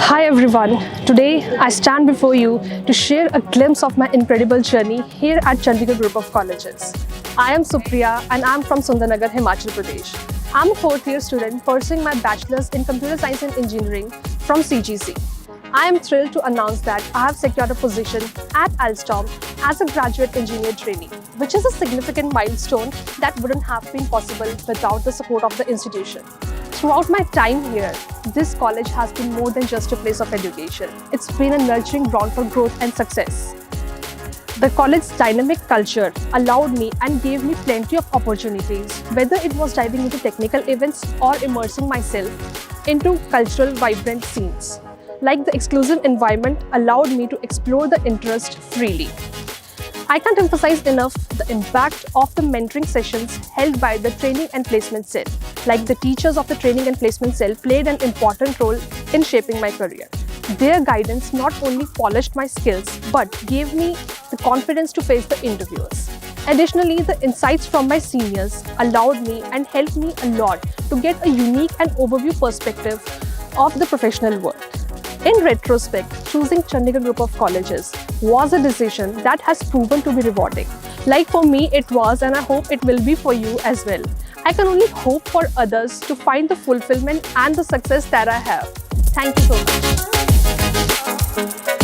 Hi everyone, today I stand before you to share a glimpse of my incredible journey here at Chandigarh Group of Colleges. I am Supriya and I am from Sundernagar, Himachal Pradesh. I am a fourth year student pursuing my bachelor's in computer science and engineering from CGC. I am thrilled to announce that I have secured a position at Alstom as a Graduate Engineer Trainee, which is a significant milestone that wouldn't have been possible without the support of the institution. Throughout my time here, this college has been more than just a place of education. It's been a nurturing ground for growth and success. The college's dynamic culture allowed me and gave me plenty of opportunities, whether it was diving into technical events or immersing myself into cultural vibrant scenes. Like the exclusive environment allowed me to explore the interest freely. I can't emphasize enough the impact of the mentoring sessions held by the Training and Placement Cell. Like the teachers of the Training and Placement Cell played an important role in shaping my career. Their guidance not only polished my skills but gave me the confidence to face the interviewers. Additionally, the insights from my seniors allowed me and helped me a lot to get a unique and overview perspective of the professional world. In retrospect, choosing Chandigarh Group of Colleges was a decision that has proven to be rewarding. Like for me it was, and I hope it will be for you as well. I can only hope for others to find the fulfillment and the success that I have. Thank you so much.